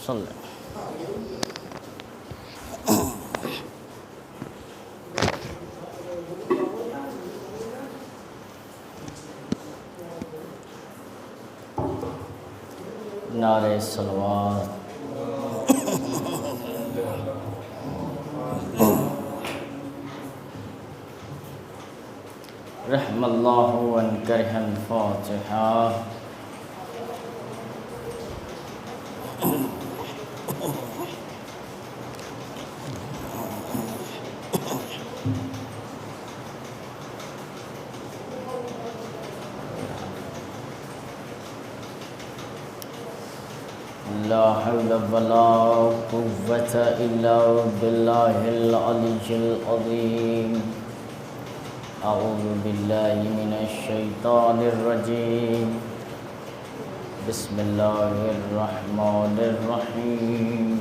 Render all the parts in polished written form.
صلی نعرہ صلوات رحم اللہ من کرہ الفاتحہ لا حول ولا قوة إلا بالله العلي العظيم أعوذ بالله من الشيطان الرجيم بسم الله الرحمن الرحيم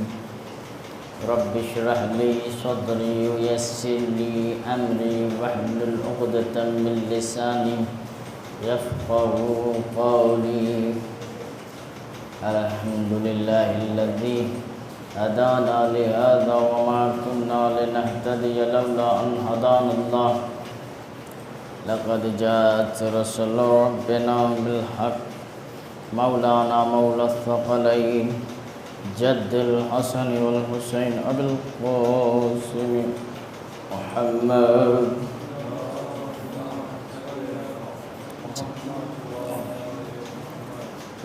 رب اشرح لي صدري ويسر لي أمري واحلل عقدة من لساني يفقهوا قولي الحمد لله الذي هدانا لهذا وما كنا لنهتدي لولا أن هدانا الله لقد جاءت رسل ربنا بالحق مولانا مولى الثقلين جد الحسن والحسين أبي القاسم محمد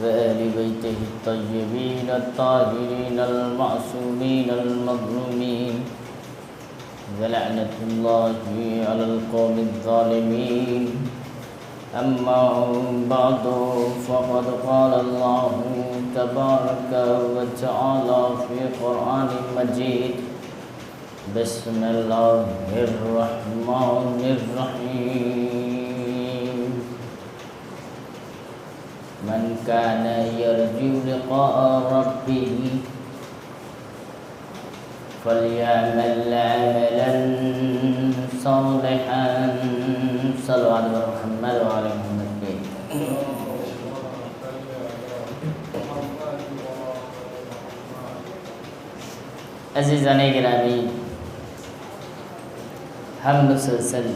وآل بيته الطيبين الطاهرين المعصومين المظلومين ولعنة الله على القوم الظالمين أما بعد فقد قال الله تبارك وتعالى في قرآن مجيد بسم الله الرحمن الرحيم من كان يرجو لقاء ربه فليعمل عملا صالحا صلوا على محمد وعلى محمد. عزیزان گرامی، ہم مسلسل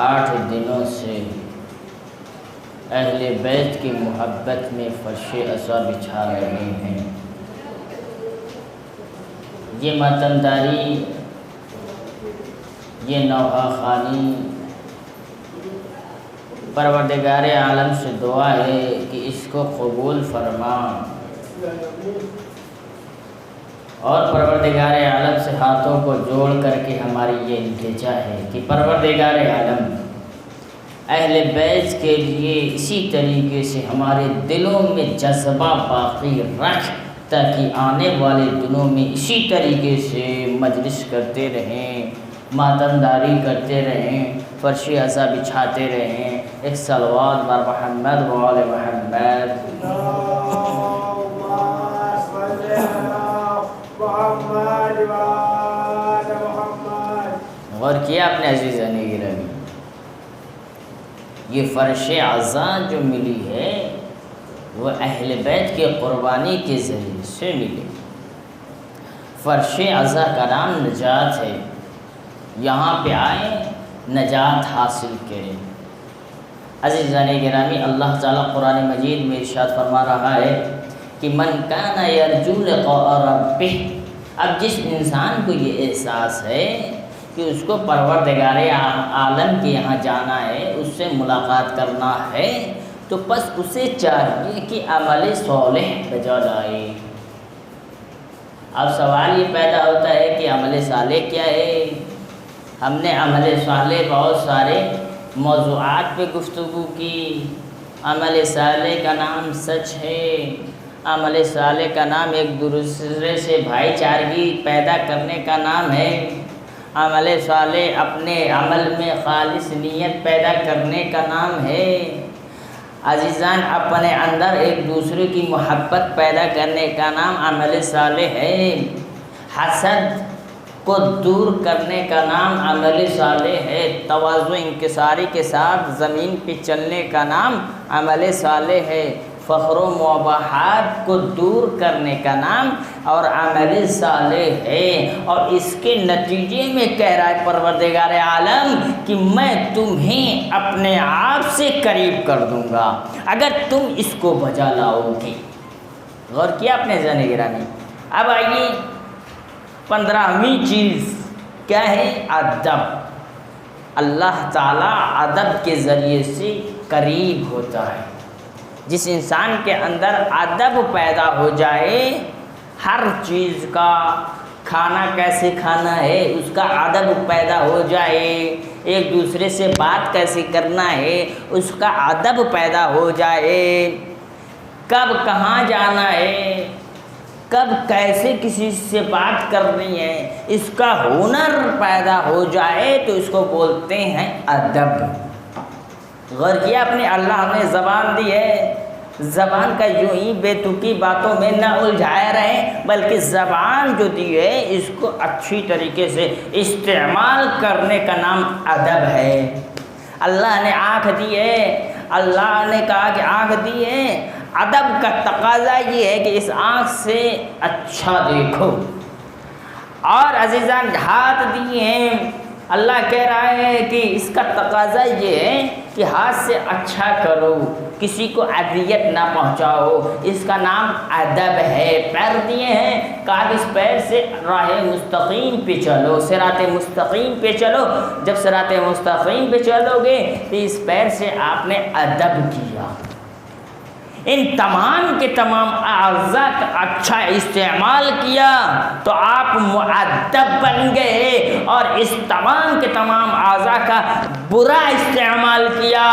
8 دنوں سے اہل بیت کی محبت میں فرش عصا بچھا رہے ہیں. یہ ماتمداری، یہ نوحہ خوانی، پروردگار عالم سے دعا ہے کہ اس کو قبول فرما، اور پروردگار عالم سے ہاتھوں کو جوڑ کر کے ہماری یہ التجا ہے کہ پروردگار عالم اہل بیت کے لیے اسی طریقے سے ہمارے دلوں میں جذبہ باقی رکھ، تاکہ آنے والے دنوں میں اسی طریقے سے مجلس کرتے رہیں، ماتمداری کرتے رہیں، فرش عصا بچھاتے رہیں. ایک صلوات بر محمد و آل محمد. غور کیا اپنے عزیزان گرامی، یہ فرش عصا جو ملی ہے وہ اہل بیت کے قربانی کے ذریعے سے ملی. فرش عصا کا نام نجات ہے. یہاں پہ آئیں، نجات حاصل کریں. عزیزان گرامی، اللہ تعالیٰ قرآن مجید میں ارشاد فرما رہا ہے کہ من کان یرجو لقاء ربہ. اب جس انسان کو یہ احساس ہے کہ اس کو پروردگار عالم کے یہاں جانا ہے، اس سے ملاقات کرنا ہے، تو بس اسے چاہیے کہ عمل صالح بجا لائے. اب سوال یہ پیدا ہوتا ہے کہ عمل صالح کیا ہے؟ ہم نے عمل صالح بہت سارے موضوعات پہ گفتگو کی. عمل صالح کا نام سچ ہے. عمل صالح کا نام ایک دوسرے سے بھائی چارگی پیدا کرنے کا نام ہے. عمل صالح اپنے عمل میں خالص نیت پیدا کرنے کا نام ہے. عزیزان، اپنے اندر ایک دوسرے کی محبت پیدا کرنے کا نام عمل صالح ہے. حسد کو دور کرنے کا نام عمل صالح ہے. تواضع انکساری کے ساتھ زمین پہ چلنے کا نام عمل صالح ہے. فخر و مباحات کو دور کرنے کا نام اور عمل صالح ہے، اور اس کے نتیجے میں کہہ رہا ہے پروردگار عالم کہ میں تمہیں اپنے آپ سے قریب کر دوں گا اگر تم اس کو بجا لاؤ گے۔ غور کیا اپنے ذہن گرامی۔ اب آئیے 15ویں چیز کیا ہے؟ ادب۔ اللہ تعالیٰ ادب کے ذریعے سے قریب ہوتا ہے۔ جس انسان کے اندر ادب پیدا ہو جائے، ہر چیز کا کھانا کیسے کھانا ہے اس کا ادب پیدا ہو جائے، ایک دوسرے سے بات کیسے کرنا ہے اس کا ادب پیدا ہو جائے، کب کہاں جانا ہے، کب کیسے کسی سے بات کرنی ہے اس کا ہنر پیدا ہو جائے تو اس کو بولتے ہیں ادب۔ غور کیا اپنے اللہ نے زبان دی ہے، زبان کا یوں ہی بے تکی باتوں میں نہ الجھائے رہیں، بلکہ زبان جو دی ہے اس کو اچھی طریقے سے استعمال کرنے کا نام ادب ہے۔ اللہ نے آنکھ دی ہے، اللہ نے کہا کہ آنکھ دی ہے، ادب کا تقاضا یہ ہے کہ اس آنکھ سے اچھا دیکھو۔ اور عزیزان ہاتھ دیے ہیں، اللہ کہہ رہا ہے کہ اس کا تقاضا یہ ہے کہ ہاتھ سے اچھا کرو، کسی کو اذیت نہ پہنچاؤ، اس کا نام ادب ہے۔ پیر دیے ہیں، کہا کہ اس پیر سے راہ مستقیم پہ چلو، صراط مستقیم پہ چلو۔ جب صراط مستقیم پہ چلو گے تو اس پیر سے آپ نے ادب کیا، ان تمام کے تمام اعضاء کا اچھا استعمال کیا تو آپ مؤدب بن گئے، اور اس تمام کے تمام اعضاء کا برا استعمال کیا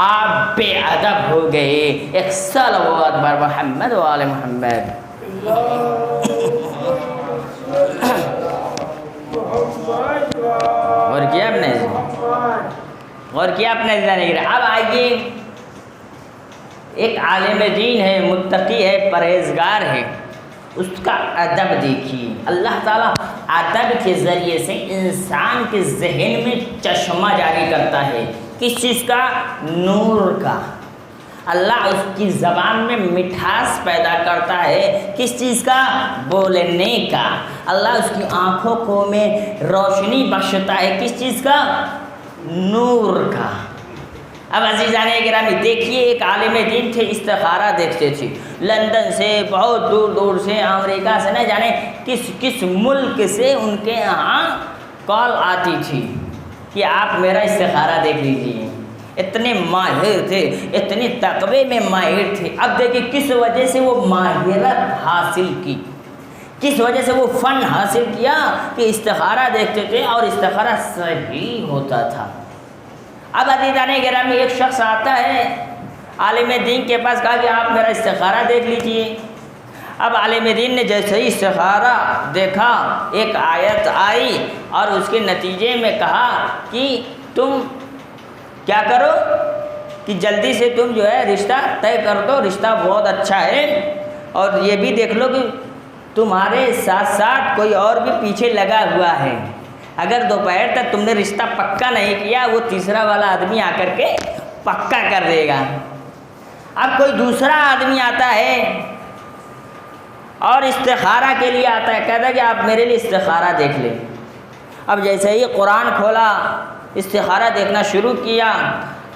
آپ بے ادب ہو گئے۔ ایک صلوات بر محمد و آل محمد۔ اور کیا آپ نے اب آئیے، ایک عالم دین ہے، متقی ہے، پرہیزگار ہے، اس کا ادب دیکھیے۔ اللہ تعالیٰ ادب کے ذریعے سے انسان کے ذہن میں چشمہ جاری کرتا ہے، کس چیز کا؟ نور کا۔ اللہ اس کی زبان میں مٹھاس پیدا کرتا ہے، کس چیز کا؟ بولنے کا۔ اللہ اس کی آنکھوں کو میں روشنی بخشتا ہے، کس چیز کا؟ نور کا۔ اب عزیزان گرامی دیکھیے، ایک عالم دین تھے، استخارہ دیکھتے تھے، لندن سے، بہت دور دور سے، امریکہ سے، نہ جانے کس کس ملک سے ان کے یہاں کال آتی تھی کہ آپ میرا استخارہ دیکھ لیجیے۔ اتنے ماہر تھے، اتنے تقوی میں ماہر تھے۔ اب دیکھیں کس وجہ سے وہ ماہرت حاصل کی، کس وجہ سے وہ فن حاصل کیا کہ استخارہ دیکھتے تھے اور استخارہ صحیح ہوتا تھا۔ اب عزیزان گرامی ایک شخص آتا ہے عالم دین کے پاس، کہا کہ آپ میرا استخارہ دیکھ لیجئے۔ اب عالم دین نے جیسے ہی استخارہ دیکھا، ایک آیت آئی اور اس کے نتیجے میں کہا کہ تم کیا کرو کہ جلدی سے تم جو ہے رشتہ طے کر دو، رشتہ بہت اچھا ہے، اور یہ بھی دیکھ لو کہ تمہارے ساتھ ساتھ کوئی اور بھی پیچھے لگا ہوا ہے، اگر دوپہر تک تم نے رشتہ پکا نہیں کیا وہ تیسرا والا آدمی آ کر کے پکا کر دے گا۔ اب کوئی دوسرا آدمی آتا ہے اور استخارہ کے لیے آتا ہے، کہتا ہے کہ آپ میرے لیے استخارہ دیکھ لیں۔ اب جیسے ہی قرآن کھولا، استخارہ دیکھنا شروع کیا،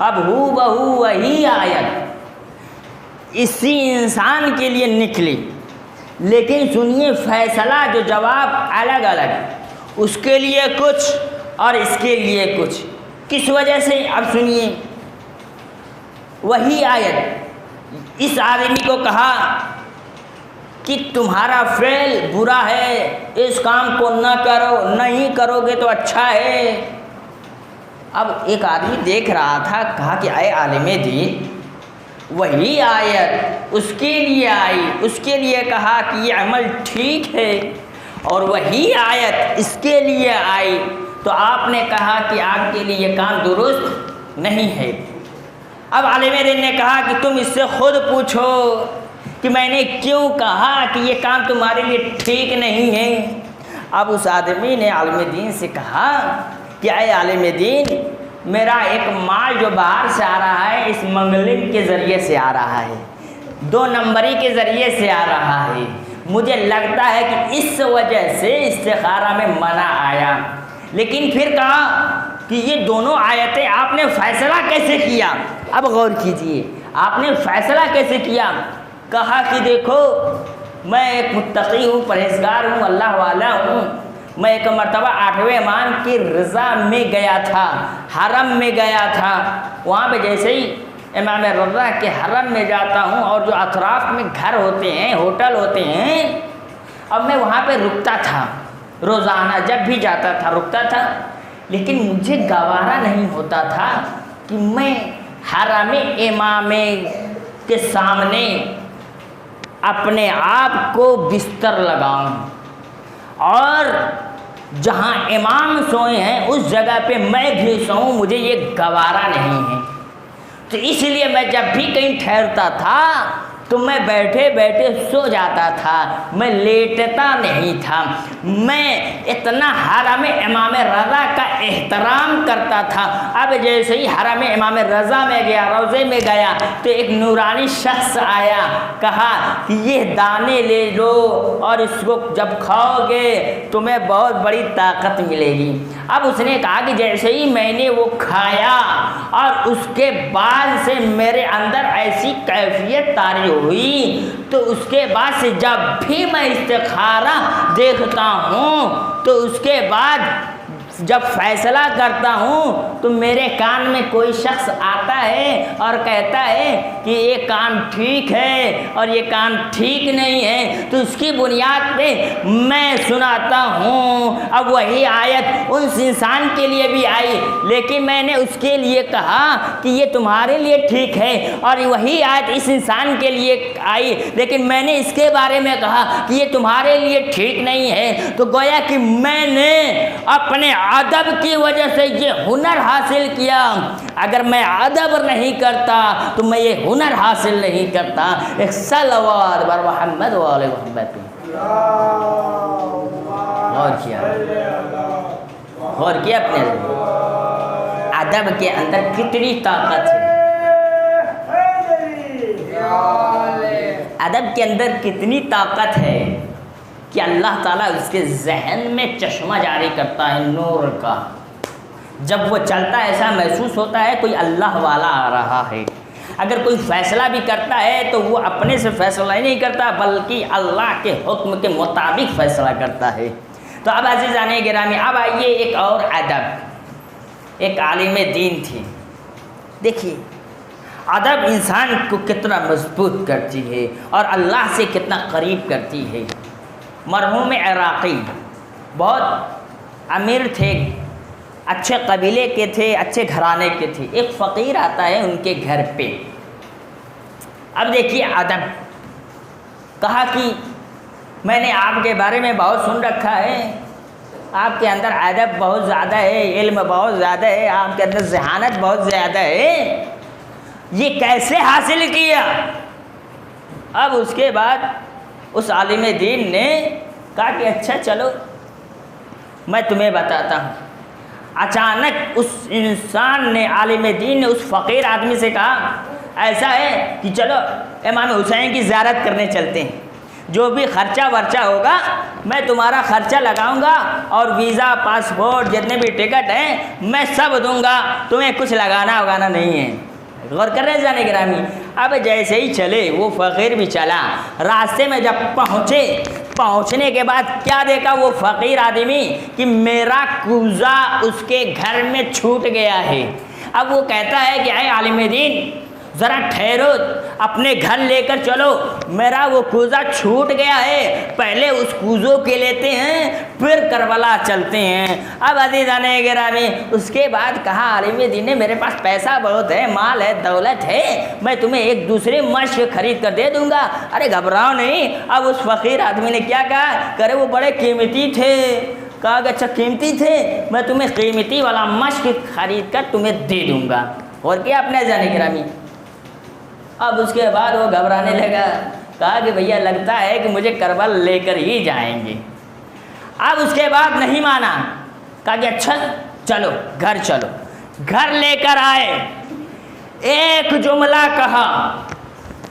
اب ہو بہو وہی آیت اسی انسان کے لیے نکلی، لیکن سنیے فیصلہ جو جواب الگ الگ، اس کے لیے کچھ اور اس کے لیے کچھ، کس وجہ سے؟ اب سنیے، وہی آیت اس آدمی کو کہا کہ تمہارا فعل برا ہے، اس کام کو نہ کرو، نہیں کرو گے تو اچھا ہے۔ اب ایک آدمی دیکھ رہا تھا، کہا کہ اے عالم دین، وہی آیت اس کے لیے آئی، اس کے لیے کہا کہ یہ عمل ٹھیک ہے، اور وہی آیت اس کے لیے آئی تو آپ نے کہا کہ آپ کے لیے یہ کام درست نہیں ہے۔ اب عالم دین نے کہا کہ تم اس سے خود پوچھو کہ میں نے کیوں کہا کہ یہ کام تمہارے لیے ٹھیک نہیں ہے۔ اب اس آدمی نے عالم دین سے کہا کہ اے عالم دین، میرا ایک مال جو باہر سے آ رہا ہے اس منگلنگ کے ذریعے سے آ رہا ہے، 2 نمبری کے ذریعے سے آ رہا ہے۔ مجھے لگتا ہے کہ اس وجہ سے استخارہ میں منع آیا، لیکن پھر کہا کہ یہ دونوں آیتیں آپ نے فیصلہ کیسے کیا؟ اب غور کیجئے، آپ نے فیصلہ کیسے کیا؟ کہا کہ دیکھو میں ایک متقی ہوں، پرہیزگار ہوں، اللہ والا ہوں، میں ایک مرتبہ 8ویں امام کی رضا میں گیا تھا، حرم میں گیا تھا، وہاں پہ جیسے ہی امام رضا کے حرم میں جاتا ہوں اور جو اطراف میں گھر ہوتے ہیں، ہوٹل ہوتے ہیں، اب میں وہاں پہ رکتا تھا، روزانہ جب بھی جاتا تھا رکتا تھا، لیکن مجھے گوارا نہیں ہوتا تھا کہ میں حرم امام کے سامنے اپنے آپ کو بستر لگاؤں اور جہاں امام سوئے ہیں اس جگہ پہ میں بھی سوؤں، مجھے یہ گوارا نہیں ہے۔ تو اس لیے میں جب بھی کہیں ٹھہرتا تھا تو میں بیٹھے بیٹھے سو جاتا تھا، میں لیٹتا نہیں تھا، میں اتنا حرم امام رضا کا احترام کرتا تھا۔ اب جیسے ہی حرم امام رضا میں گیا، روضے میں گیا، تو ایک نورانی شخص آیا، کہا کہ یہ دانے لے لو اور اس کو جب کھاؤ گے تمہیں بہت بڑی طاقت ملے گی۔ اب اس نے کہا کہ جیسے ہی میں نے وہ کھایا اور اس کے بعد سے میرے اندر ایسی کیفیت طاری ہوئی، تو اس کے بعد سے جب بھی میں استخارہ دیکھتا ہوں تو اس کے بعد جب فیصلہ کرتا ہوں تو میرے کان میں کوئی شخص آتا ہے اور کہتا ہے کہ یہ کام ٹھیک ہے اور یہ کام ٹھیک نہیں ہے، تو اس کی بنیاد پہ میں سناتا ہوں۔ اب وہی آیت اس انسان کے لیے بھی آئی، لیکن میں نے اس کے لیے کہا کہ یہ تمہارے لیے ٹھیک ہے، اور وہی آیت اس انسان کے لیے آئی، لیکن میں نے اس کے بارے میں کہا کہ یہ تمہارے لیے ٹھیک نہیں ہے۔ تو گویا کہ میں نے اپنے ادب کی وجہ سے یہ ہنر حاصل کیا، اگر میں ادب نہیں کرتا تو میں یہ ہنر حاصل نہیں کرتا۔ ایک صلوات بر محمد و آل محمد۔ غور کیا اپنے ادب کے اندر کتنی طاقت ہے، ادب کے اندر کتنی طاقت ہے کہ اللہ تعالیٰ اس کے ذہن میں چشمہ جاری کرتا ہے نور کا، جب وہ چلتا ہے ایسا محسوس ہوتا ہے کوئی اللہ والا آ رہا ہے۔ اگر کوئی فیصلہ بھی کرتا ہے تو وہ اپنے سے فیصلہ ہی نہیں کرتا بلکہ اللہ کے حکم کے مطابق فیصلہ کرتا ہے۔ تو اب عزیزان گرامی، اب آئیے ایک اور ادب، ایک عالم دین تھی۔ دیکھیے ادب انسان کو کتنا مضبوط کرتی ہے اور اللہ سے کتنا قریب کرتی ہے۔ مرحوم عراقی بہت امیر تھے، اچھے قبیلے کے تھے، اچھے گھرانے کے تھے۔ ایک فقیر آتا ہے ان کے گھر پہ، اب دیکھیے ادب، کہا کہ میں نے آپ کے بارے میں بہت سن رکھا ہے، آپ کے اندر ادب بہت زیادہ ہے، علم بہت زیادہ ہے، آپ کے اندر ذہانت بہت زیادہ ہے، یہ کیسے حاصل کیا؟ اب اس کے بعد اس عالم دین نے کہا کہ اچھا چلو میں تمہیں بتاتا ہوں۔ اچانک اس انسان نے، عالم دین نے اس فقیر آدمی سے کہا ایسا ہے کہ چلو امام حسین کی زیارت کرنے چلتے ہیں، جو بھی خرچہ ورچہ ہوگا میں تمہارا خرچہ لگاؤں گا اور ویزا، پاسپورٹ، جتنے بھی ٹکٹ ہیں میں سب دوں گا، تمہیں کچھ لگانا نہیں ہے۔ غور کر رہے ہیں جانے گرامی؟ اب جیسے ہی چلے وہ فقیر بھی چلا، راستے میں جب پہنچنے کے بعد کیا دیکھا وہ فقیر آدمی کہ میرا کوزہ اس کے گھر میں چھوٹ گیا ہے۔ اب وہ کہتا ہے کہ اے عالم دین ذرا ٹھہرو، اپنے گھر لے کر چلو، میرا وہ کوزہ چھوٹ گیا ہے، پہلے اس کوزوں کے لیتے ہیں پھر کربلا چلتے ہیں۔ اب عزیزان گرامی اس کے بعد کہا عالم دین نے میرے پاس پیسہ بہت ہے، مال ہے، دولت ہے، میں تمہیں ایک دوسرے مشق خرید کر دے دوں گا۔ ارے گھبراؤ نہیں۔ اب اس فقیر آدمی نے کیا کہا، کرے وہ بڑے قیمتی تھے، کہا کہ اچھا قیمتی تھے، میں تمہیں قیمتی والا مشق خرید کر تمہیں دے دوں گا۔ اور کیا اپنے جانے گرامی؟ اب اس کے بعد وہ گھبرانے لگا، کہا کہ بھیا لگتا ہے کہ مجھے کربلا لے کر ہی جائیں گے۔ اب اس کے بعد نہیں مانا، کہا کہ اچھا چلو گھر چلو، گھر لے کر آئے، ایک جملہ کہا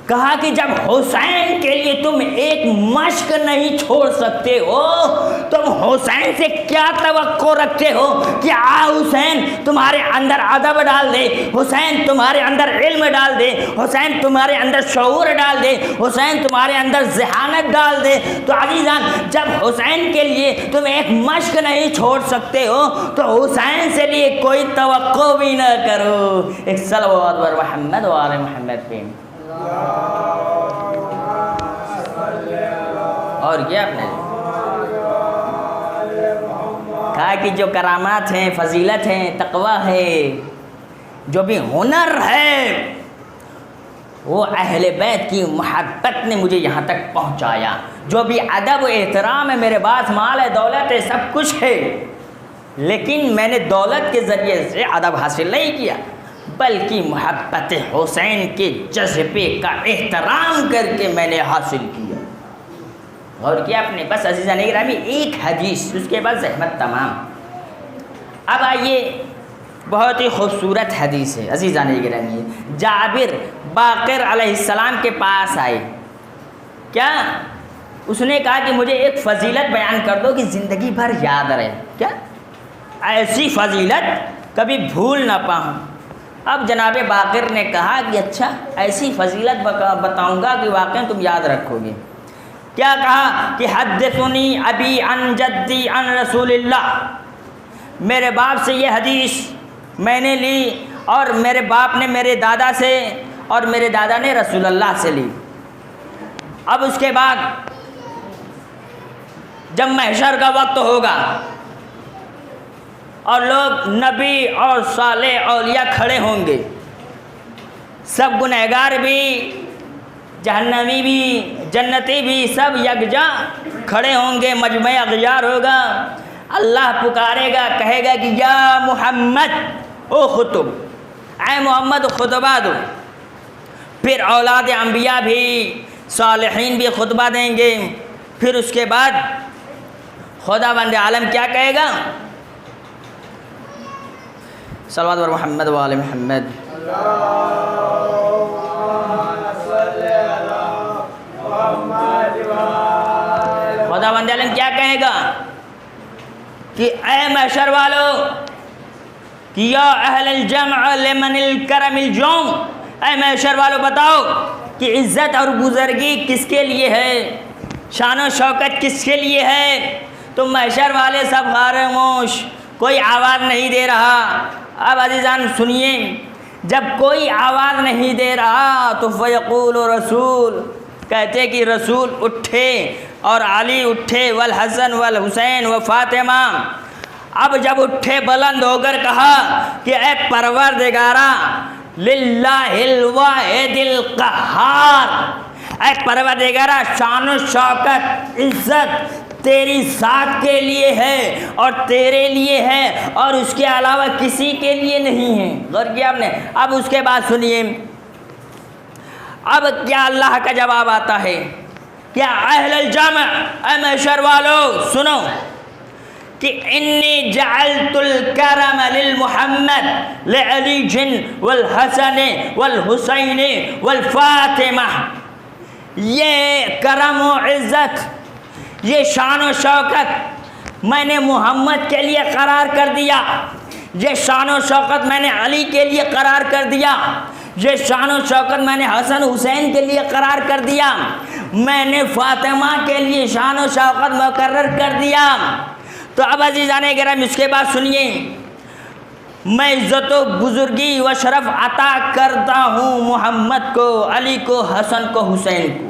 کہا کہ جب حسین کے لیے تم ایک مشق نہیں چھوڑ سکتے ہو، تم حسین سے کیا توقع رکھتے ہو کہ حسین تمہارے اندر ادب ڈال دے، حسین تمہارے اندر علم ڈال دے، حسین تمہارے اندر شعور ڈال دے، حسین تمہارے اندر ذہانت ڈال دے۔ تو عزیزان، جب حسین کے لیے تم ایک مشق نہیں چھوڑ سکتے ہو تو حسین سے لیے کوئی توقع بھی نہ کرو۔ ایک صلوات بر محمد و آل محمد پہ۔ اور کیا آپ نے کہا کہ جو کرامات ہیں، فضیلت ہیں، تقویٰ ہے، جو بھی ہنر ہے، وہ اہل بیت کی محبت نے مجھے یہاں تک پہنچایا۔ جو بھی ادب و احترام ہے، میرے پاس مال ہے، دولت ہے، سب کچھ ہے، لیکن میں نے دولت کے ذریعے سے ادب حاصل نہیں کیا، بلکہ محبت حسین کے جذبے کا احترام کر کے میں نے حاصل کیا۔ اور کیا آپ نے بس عزیزان گرامی ایک حدیث، اس کے بعد زحمت تمام۔ اب آئیے، بہت ہی خوبصورت حدیث ہے عزیزان گرامی۔ جابر باقر علیہ السلام کے پاس آئے، کیا اس نے کہا کہ مجھے ایک فضیلت بیان کر دو کہ زندگی بھر یاد رہے، کیا ایسی فضیلت کبھی بھول نہ پاؤں۔ اب جناب باقر نے کہا کہ اچھا، ایسی فضیلت بتاؤں گا کہ واقعی تم یاد رکھو گے۔ کیا کہا کہ حدثنی ابی عن جدی عن رسول اللہ، میرے باپ سے یہ حدیث میں نے لی، اور میرے باپ نے میرے دادا سے، اور میرے دادا نے رسول اللہ سے لی۔ اب اس کے بعد جب محشر کا وقت ہوگا اور لوگ نبی اور صالح اولیاء کھڑے ہوں گے، سب گنہگار بھی، جہنمی بھی، جنتی بھی، سب یکجا کھڑے ہوں گے، مجمع اغیار ہوگا۔ اللہ پکارے گا، کہے گا کہ یا محمد او خطب، اے محمد خطبہ دو۔ پھر اولاد انبیاء بھی، صالحین بھی خطبہ دیں گے۔ پھر اس کے بعد خدا بند عالم کیا کہے گا؟ صلوات بر محمد و آل محمد۔ خدا بند عالم کیا کہے گا کہ اے محشر والو، کہ یا اہل الجمع لمن الکرم الجوم، اے محشر والو بتاؤ کہ عزت اور بزرگی کس کے لیے ہے، شان و شوکت کس کے لیے ہے؟ تو محشر والے سب خاموش، کوئی آواز نہیں دے رہا۔ اب عزیزان سنیے، جب کوئی آواز نہیں دے رہا تو فیقول رسول، کہتے کہ رسول اٹھے اور علی اٹھے، والحسن والحسین و فاطمہ۔ اب جب اٹھے بلند ہو کر کہا کہ اے پروردگارا، للہ الواحد القہار، اے پروردگارا شان و شوکت عزت تیری ذات کے لیے ہے اور تیرے لیے ہے، اور اس کے علاوہ کسی کے لیے نہیں ہے۔ غور کیا آپ نے؟ اب اس کے بعد سنیے، اب کیا اللہ کا جواب آتا ہے؟ کیا اہل الجمع، اے محشر والو سنو کہ انی جعلت الکرم للمحمد لعلی جن والحسن والحسین والفاطمہ، یہ کرم و عزت، یہ شان و شوکت میں نے محمد کے لیے قرار کر دیا، یہ شان و شوکت میں نے علی کے لیے قرار کر دیا، یہ شان و شوکت میں نے حسن حسین کے لیے قرار کر دیا، میں نے فاطمہ کے لیے شان و شوکت مقرر کر دیا۔ تو اب عزیزان گرامی اس کے بعد سنیے، میں عزت و بزرگی و شرف عطا کرتا ہوں محمد کو، علی کو، حسن کو، حسین کو۔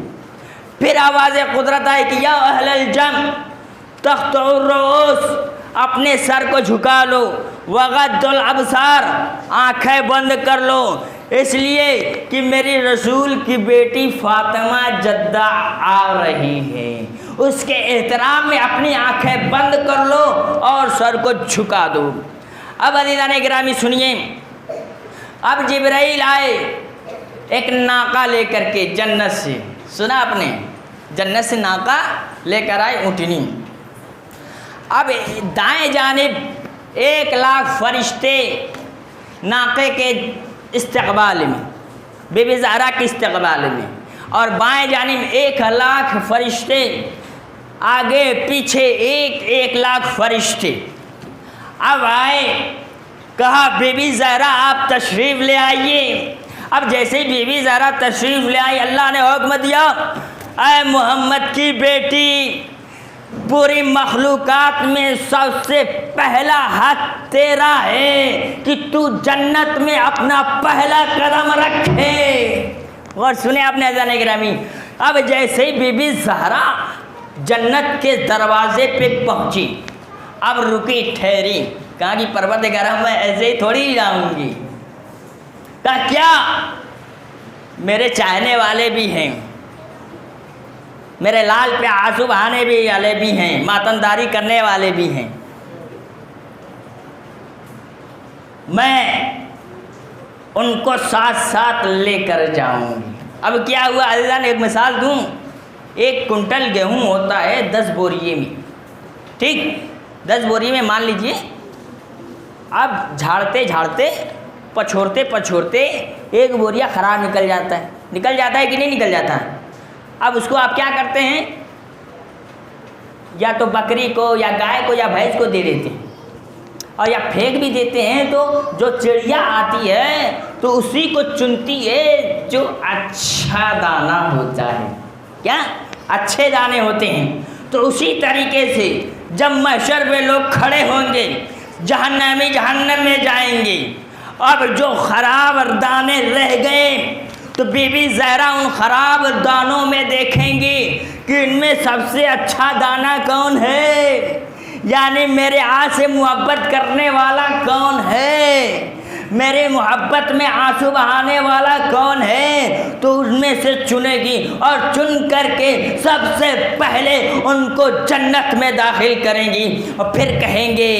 پھر آواز قدرت آئے کہ یا اہل الجمع تخطئوا الرؤوس، اپنے سر کو جھکا لو، وغضوا الابصار، آنکھیں بند کر لو، اس لیے کہ میری رسول کی بیٹی فاطمہ جدہ آ رہی ہے، اس کے احترام میں اپنی آنکھیں بند کر لو اور سر کو جھکا دو۔ اب عزیزان گرامی سنیے، اب جبرائیل آئے ایک ناقہ لے کر کے جنت سے، سنا آپ نے؟ جنت سے ناقہ لے کر آئے، اونٹنی۔ اب دائیں جانب 1,00,000 فرشتے ناقے کے استقبال میں، بی بی زہرا کے استقبال میں، اور بائیں جانب 1,00,000 فرشتے، آگے پیچھے 1,00,000 فرشتے۔ اب آئے، کہا بی بی زہرا آپ تشریف لے آئیے۔ اب جیسے بی بی زہرا تشریف لے آئی، اللہ نے حکم دیا اے محمد کی بیٹی، پوری مخلوقات میں سب سے پہلا حق تیرا ہے کہ تو جنت میں اپنا پہلا قدم رکھے۔ اور سنیں آپ نے عزیزان گرامی، اب جیسے ہی بی بی زہرا جنت کے دروازے پہ پہنچی، اب رکی، ٹھہری، کہا کہ پروردگارہ میں ایسے ہی تھوڑی جاؤں گی۔ کہا کیا؟ میرے چاہنے والے بھی ہیں، میرے لال پہ آنسو بہانے بھی والے بھی ہیں، ماتمداری کرنے والے بھی ہیں، میں ان کو ساتھ ساتھ لے کر جاؤں گی۔ اب کیا ہوا عزیزان، ایک مثال دوں، 1 کنٹل گیہوں ہوتا ہے 10 بوریے میں، ٹھیک، 10 بوری میں مان لیجئے۔ اب جھاڑتے جھاڑتے پچھوڑتے پچھوڑتے 1 بوریا خراب نکل جاتا ہے کہ نہیں نکل جاتا ہے؟ اب اس کو آپ کیا کرتے ہیں؟ یا تو بکری کو یا گائے کو یا بھینس کو دے دیتے ہیں، اور یا پھینک بھی دیتے ہیں تو جو چڑیا آتی ہے تو اسی کو چنتی ہے جو اچھا دانہ ہوتا ہے، کیا اچھے دانے ہوتے ہیں۔ تو اسی طریقے سے جب محشر میں لوگ کھڑے ہوں گے، جہنمی جہنم میں جائیں گے، اب جو خراب دانے رہ گئے تو بی بی زہرا ان خراب دانوں میں دیکھیں گی کہ ان میں سب سے اچھا دانہ کون ہے، یعنی میرے آج سے محبت کرنے والا کون ہے، میرے محبت میں آنسو بہانے والا کون ہے، تو ان میں سے چنے گی اور چن کر کے سب سے پہلے ان کو جنت میں داخل کریں گی، اور پھر کہیں گے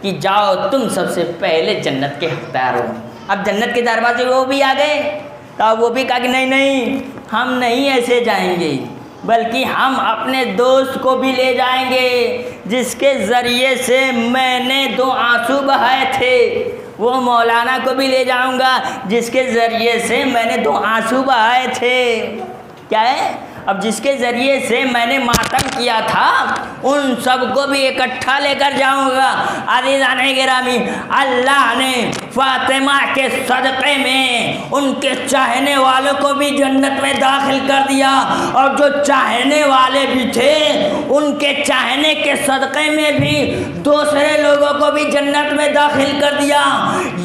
کہ جاؤ تم سب سے پہلے جنت کے حقدار ہو۔ اب جنت کے دروازے وہ بھی آ گئے، تو وہ بھی کہا کہ نہیں ہم نہیں ایسے جائیں گے، بلکہ ہم اپنے دوست کو بھی لے جائیں گے جس کے ذریعے سے میں نے 2 آنسو بہائے تھے، وہ مولانا کو بھی لے جاؤں گا جس کے ذریعے سے میں نے 2 آنسو بہائے تھے۔ کیا ہے؟ اب جس کے ذریعے سے میں نے ماتم کیا تھا ان سب کو بھی اکٹھا لے کر جاؤں گا۔ عزیزان گرامی، اللہ نے فاطمہ کے صدقے میں ان کے چاہنے والوں کو بھی جنت میں داخل کر دیا، اور جو چاہنے والے بھی تھے ان کے چاہنے کے صدقے میں بھی دوسرے لوگوں کو بھی جنت میں داخل کر دیا۔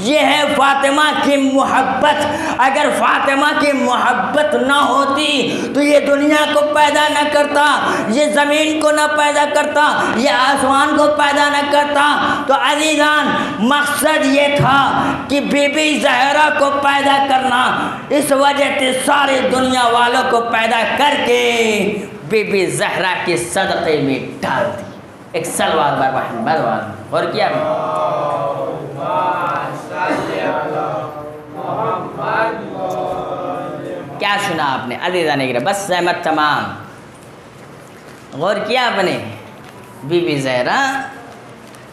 یہ ہے فاطمہ کی محبت۔ اگر فاطمہ کی محبت نہ ہوتی تو یہ دنیا کو پیدا نہ کرتا، یہ زمین کو نہ پیدا کرتا، یہ آسمان کو پیدا نہ کرتا۔ تو عزیزان، مقصد یہ تھا کہ بی بی زہرا کو پیدا کرنا، اس وجہ سے ساری دنیا والوں کو پیدا کر کے بی بی زہرا کے صدقے میں ڈال دی۔ ایک سلوات بار محمد والا اور کیا کیا سنا آپ نے عزیزان گرامی؟ بس زحمت تمام، غور کیا آپ نے بی بی زہرا،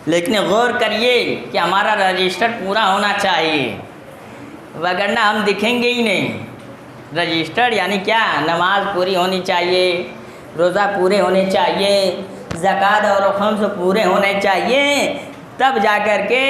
لیکن غور کریے کہ ہمارا رجسٹر پورا ہونا چاہیے، وگرنہ ہم دکھیں گے ہی نہیں۔ رجسٹر یعنی کیا؟ نماز پوری ہونی چاہیے، روزہ پورے ہونے چاہیے، زکوٰۃ اور خمس پورے ہونے چاہیے، تب جا کر کے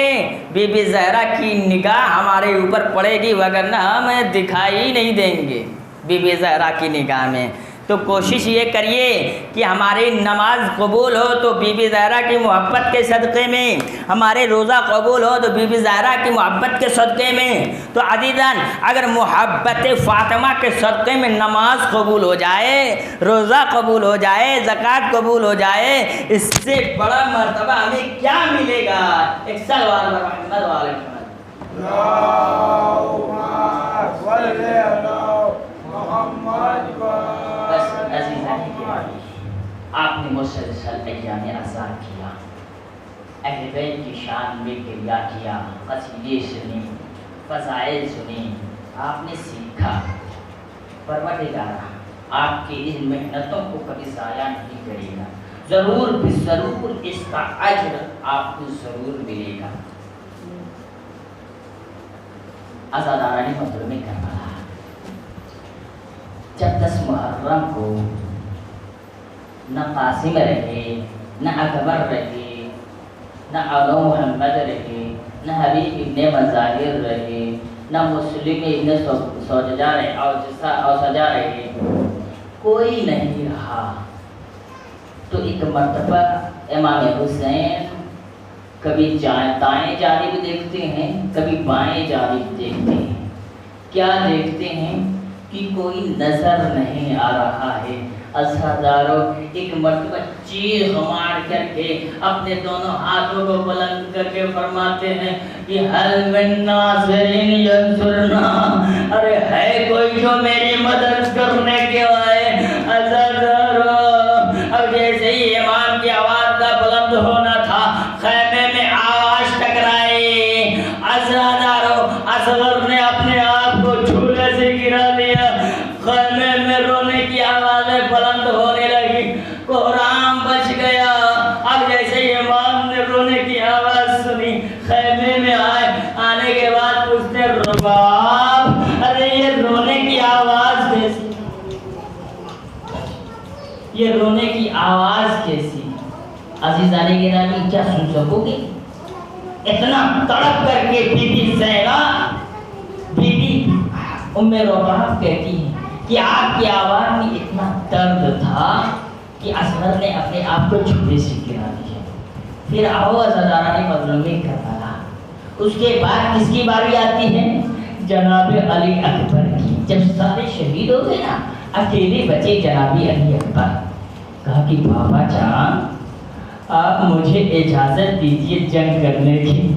بی بی زہرا کی نگاہ ہمارے اوپر پڑے گی، وگرنہ ہم دکھائی نہیں دیں گے بی بی زہرا کی نگاہ میں۔ تو کوشش یہ کریے کہ ہماری نماز قبول ہو تو بی بی زہرا کی محبت کے صدقے میں، ہمارے روزہ قبول ہو تو بی بی زہرا کی محبت کے صدقے میں۔ تو عزیزان، اگر محبت فاطمہ کے صدقے میں نماز قبول ہو جائے، روزہ قبول ہو جائے، زکوٰۃ قبول ہو جائے، اس سے بڑا مرتبہ ہمیں کیا ملے گا؟ ایک سلوات محمد والے آپ نے مسلسل ایام عزا کیا، اہل بیت کی شان میں گریہ کیا، قصیدے سنی، فضائل سنی، آپ نے سیکھا۔ پروردگارہ آپ کی ان محنتوں کو کبھی ضائع نہیں کرے گا، ضرور ضرور اس کا اجر آپ کو ضرور ملے گا۔ عزادارانی مظلوم کربلا، جب 10 محرم کو نہ قاسم رہے، نہ اکبر رہے، نہ اعلی محمد رہے، نہ حبیب ابن مظاہر رہے، نہ مسلم ابن سوجا رہے اور سجا رہے، کوئی نہیں رہا، تو ایک مرتبہ امام حسین کبھی دائیں جانب دیکھتے ہیں، کبھی بائیں جانب دیکھتے ہیں، کیا دیکھتے ہیں کہ کوئی نظر نہیں آ رہا ہے۔ عزاداروں ایک مرتبہ چیخ مار کر کے اپنے دونوں ہاتھوں کو بلند کر کے فرماتے ہیں کہ حل من ناصرین ینصرنا، ارے ہے کوئی جو میری مدد کرنے کے آئے۔ عزاداروں اب جیسے ہی امام کی آواز کا بلند ہونا تھا، خیمے میں آواز ٹکرائی۔ عزاداروں اصغر نے اپنے آپ کو جھولے سے گرا دیا، خیمے میں رونے کی آوازیں بلند ہونے لگی، کوہرام بچ گیا۔ اب جیسے ہی امام نے رونے کی آواز سنی، خیمے میں آنے کے بعد اس نے رباب، ارے یہ رونے کی آواز کیسی، یہ رونے کی آواز کیسی؟ عزیزان گرامی کیا سن سکو گے؟ اتنا تڑپ کر کے بی بی زینب، بی بی ام رباب کہتی ہیں کہ آپ کی آواز میں اتنا درد تھا کہ اصغر نے اپنے آپ کو جھوٹے سے گرا دیا۔ پھر آؤ عزاداران مظلوم کربلا، اس کے بعد کس کی باری آتی ہے؟ جناب علی اکبر کی۔ جب سارے شہید ہو گئے نا، اکیلے بچے جناب علی اکبر۔ کہا کہ بابا جان آپ مجھے اجازت دیجیے جنگ کرنے کی،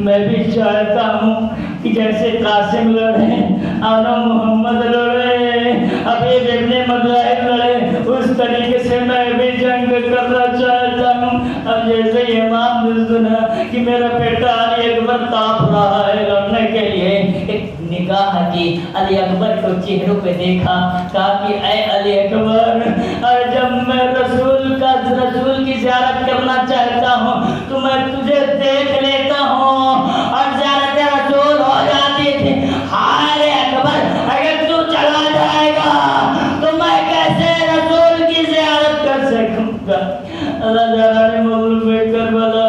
میں بھی چاہتا ہوں کہ جیسے قاسم لڑے، آنا محمد لڑے، حبیب ابن مظاہر لڑے، اس طریقے سے میں بھی جنگ کرنا چاہتا ہوں۔ اب جیسے امام نے سنا کہ میرا بیٹا علی اکبر تاپ رہا ہے لڑنے کے لیے، ایک نگاہ کی علی اکبر کو چہروں پہ دیکھا، کہا کہ اے علی اکبر، جب میں رسول کی زیارت کرنا چاہتا ہوں تو میں تجھے دیکھ لیتا ہوں، اور زیارت رسول ہو جاتی تھی۔ ہائے اکبر، اگر تو چلا جائے گا تو میں کیسے رسول کی زیارت کر سکوں گا؟ اللہ تعالیٰ نے کربلا۔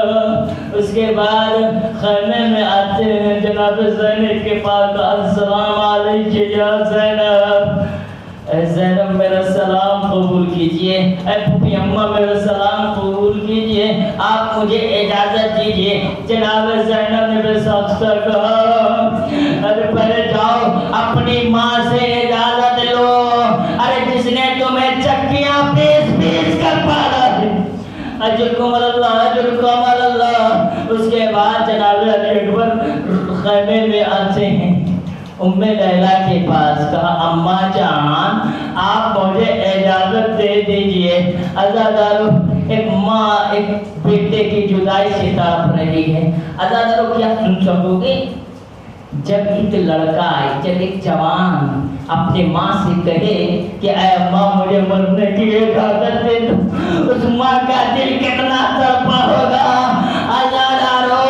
اس کے بعد خیمے میں آتے ہیں، جناب زینب کے پاس، السلام علیکم یا زینب، اے زینب میرا سلام قبول کیجئے، اے پھوپھی اماں میرا سلام قبول کیجئے، آپ مجھے اجازت دیجئے۔ جناب زینب نے بے ساختہ کہا ارے پہلے جاؤ اپنی ماں سے اجازت لو، ارے جس نے تمہیں چکیاں پیس پیس کر پالا ہے، اجرکم اللہ اجرکم اللہ۔ اس کے بعد جناب علی اکبر خیمے میں آتے ہیں، ام لیلا کے پاس، کہا اماں جان آپ مجھے اجازت دے دیجئے۔ عزادارو ایک ماں ایک بیٹے کی جدائی سے تڑپ رہی ہے۔ عزادارو کیا سن سکو گے؟ جب ایک لڑکا آئے، جب ایک جوان اپنے ماں سے کہے کہ اے اماں مجھے مرنے کی اجازت دے دو، اس ماں کا دل کتنا تڑپا ہوگا۔ عزادارو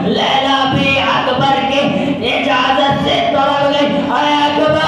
لیلا بھی اکبر کے اجازت سے تڑپ گئی، اے اکبر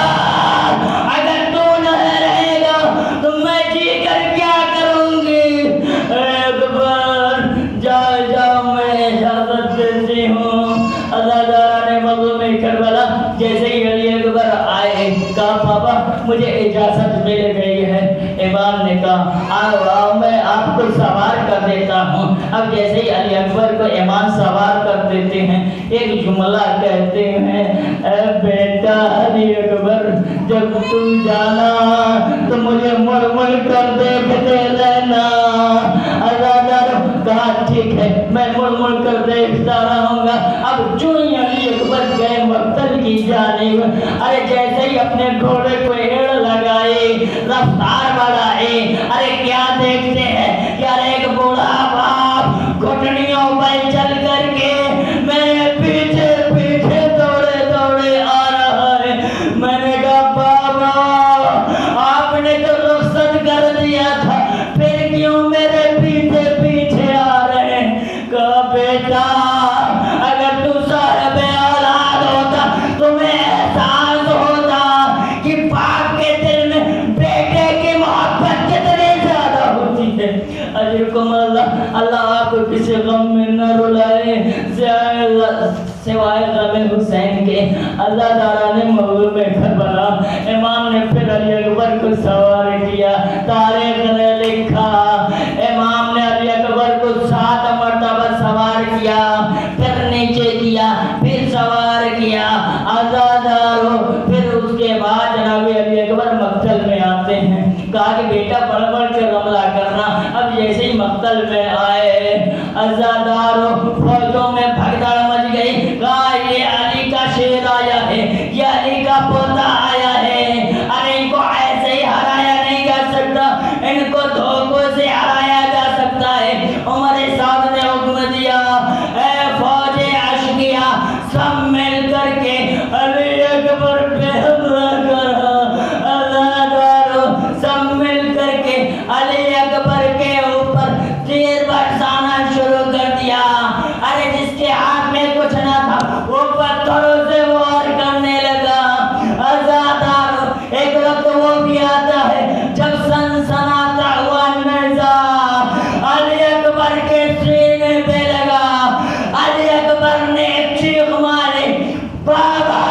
اگر تو نہ رہے گا تو میں جی کر کیا کروں گی؟ اے اکبر جاؤ میں اجازت دیتی ہوں۔ عزاداران مظلوم کربلا جیسے ہی علی اکبر آئے، کہا بابا مجھے اجازت مل گئی ہے۔ امام نے کہا آؤ میں آپ کو سوار کر دیتا ہوں۔ اب جیسے ہی علی اکبر کو امام سوار کر دیتے ہیں، ایک جملہ کہتے ہیں اے بیٹا علی اکبر جب تم جانا تو مجھے مڑ مڑ کر دیکھتے رہنا۔ عزادارو کہا ٹھیک ہے میں مڑ مڑ کر دیکھتا رہوں گا۔ اب جو ہی علی اکبر گئے مقتل کی جانب، ارے جیسے ہی اپنے گھوڑے کو ایڑ لگائی، رفتار بڑھائی، ارے کیا دیکھتے ہیں یار ایک بوڑھا باپ گھٹنیوں پر چل کر کے میرے پیچھے پیچھے دوڑے دوڑے آ رہا ہے۔ میں نے کہا بابا آپ نے تو رخصت کر دیا تھا، پھر کیوں میرے پیچھے پیچھے آ رہے ہیں؟ کہا بیٹا اگر تو صاحب اولاد ہوتا تمہیں احساس ہوتا کہ باپ کے دل میں سوائے غم حسین کے اللہ تعالیٰ نے محبوب کربلا امام نے پھر علی اکبر کو سوار کیا. تاریخ نے لکھا امام نے علی اکبر کو 7 مرتبہ سوار کیا, پھر نیچے کیا, پھر سوار کیا, آزادارو. پھر اس کے بعد جناب علی اکبر مقتل میں آتے ہیں. کہا کہ بیٹا بڑھ بڑھ کے حملہ کرنا. اب جیسے ہی مقتل میں آئے عزادارو فوجوں میں بھگدڑ مچ گئی. کہا یہ علی کا شیر آیا ہے, یہ علی کا پوتا آیا ہے. ارے ان کو ایسے ہی ہرایا نہیں جا سکتا, ان کو دھوکوں سے ہرایا جا سکتا ہے. عمر صاحب نے حکم دیا اے فوج اشقیا سب مل کر کے علی اکبر پہ حملہ کرا. سب مل کر کے علی اکبر کے اوپر تیر برسانا شروع کر دیا. ارے جس کے ہاتھ میں کچھ نہ تھا وہ پتھروں سے وار کرنے لگا. آزادار ایک وقت وہ بھی آتا ہے جب سنسناتا ہوا نیزہ علی اکبر کے سینے پہ لگا. علی اکبر نے ایک چیخ ماری, بابا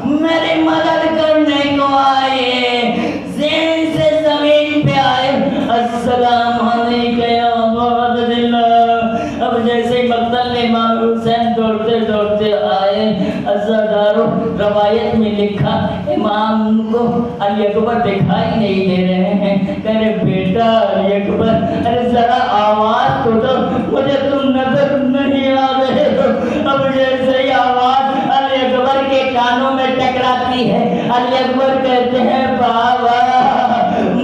میری مدد کرنے کو آئے. زین سے زمین پہ آئے, السلام علیکم یا عباد اللہ. اب جیسے مقتل میں امام حسین دوڑتے دوڑتے آئے, عزادارو روایت میں لکھا امام کو علی اکبر دکھائی نہیں دے رہے ہیں. کہہ رہے بیٹا علی اکبر ارے ذرا آواز تو دو, مجھے تم نظر نہیں آ رہے ہو. اب جیسے ہی آواز علی اکبر کے کانوں میں ٹکراتی ہے, علی اکبر کہتے ہیں بابا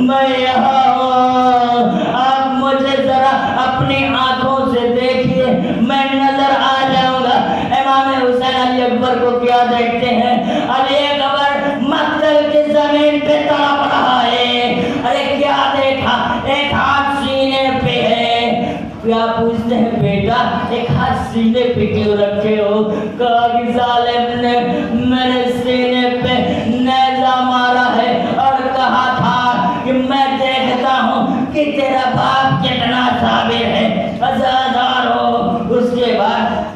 میں یہاں ہوں, آپ مجھے ذرا اپنی آنکھوں سے دیکھیے, میں نظر آ جاؤں گا. امام حسین علی اکبر کو کیا دیکھتے ہیں, علی اکبر مقتل کی زمین پہ تڑپ رہا ہے. ارے کیا دیکھا, ایک ہاتھ سینے پہ ہے. کیا پوچھتے ہیں بیٹا ایک ہاتھ سینے پہ کیوں رکھے ہو؟ کہا کہ ظالم نے میرے سینے پہ نیزہ مارا ہے اور کہا تھا کہ میں دیکھتا ہوں کہ تیرا باپ کتنا صابر ہے. عزادار ہو. اس کے بعد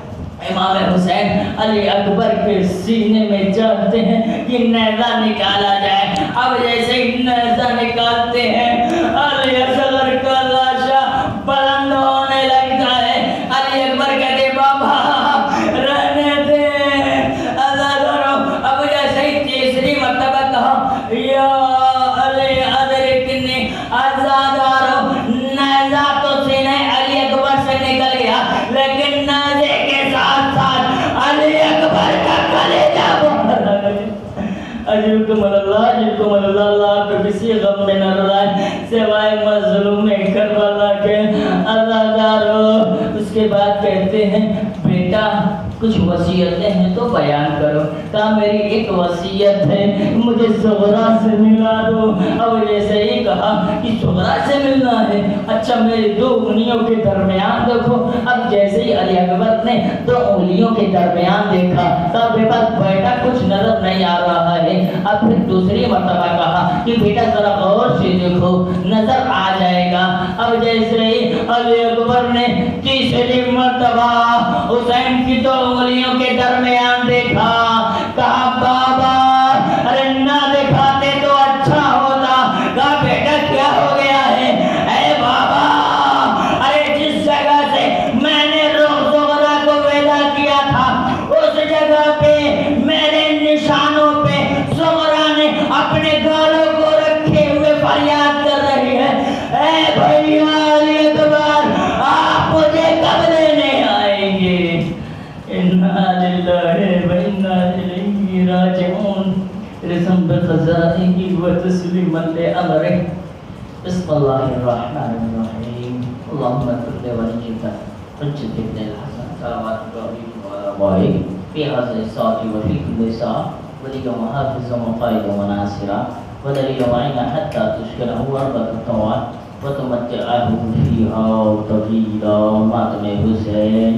امام حسین علی اکبر کے سینے میں چاہتے ہیں کہ نیزہ نکالا جائے. اب جیسے ہی نیزہ نکالتے ہیں علی اصغر کا لاشا بلند ہونے لگتا ہے. علی اکبر کہتے بابا رہنے دے. اب جیسے ہی تیسری مرتبہ کہا یا علی ادرکنی. عزادارو نیزہ تو سینے علی اکبر سے نکل گیا, لیکن نیزے کے ساتھ ساتھ علی اکبر کا کلیجہ باہر آ گیا. اجرکم اللہ اجرکم اللہ. اللہ کو کسی غم میں نہ رلائے سوائے مظلوم کربلا کے. عزادارو اس کے بعد کہتے ہیں بیٹا کچھ وصیتیں ہیں تو بیان کرو. کہا میری ایک وصیت ہے, مجھے صغرا سے ملا دو. اب جیسے ہی کہا کہ صغرا سے ملنا ہے, اچھا میری 2 انگلیوں کے درمیان دیکھو. اب جیسے ہی علی اکبر نے 2 انگلیوں کے درمیان دیکھا کہا بیٹا کچھ نظر نہیں آ رہا ہے. اب پھر دوسری مرتبہ کہا کہ بیٹا ذرا غور سے دیکھو نظر آ جائے گا. اب جیسے ہی علی اکبر نے تیسری مرتبہ حسین کی 2 انگلیوں کے درمیان دیکھا, کہا بابا ارے نہ دکھاتے تو اچھا ہوتا. کہا بیٹا کیا ہو گیا ہے؟ اے بابا ارے جس جگہ سے میں نے روح زغرا کو ویدا کیا تھا اس جگہ پہ میرے نشانوں پہ زغرا نے اپنے گالوں کو رکھے ہوئے فریاد کر رہی ہے, اے بھیا علی اکبر آپ مجھے کب لینے آئیں گے؟ انا للہ و انا الیہ راجعون. رسم بقضائه وتسلیما لامره. بسم اللہ الرحمن الرحیم. اللهم صل وسلم حجت ابن الحسن وعلى في هذا الساعة وفي كل ساعة ولي محافظا وقائدا وناصرا ودليل معين حتى تشكره أربعة طوال وتمتعه فيها طويلا. ماتم حسین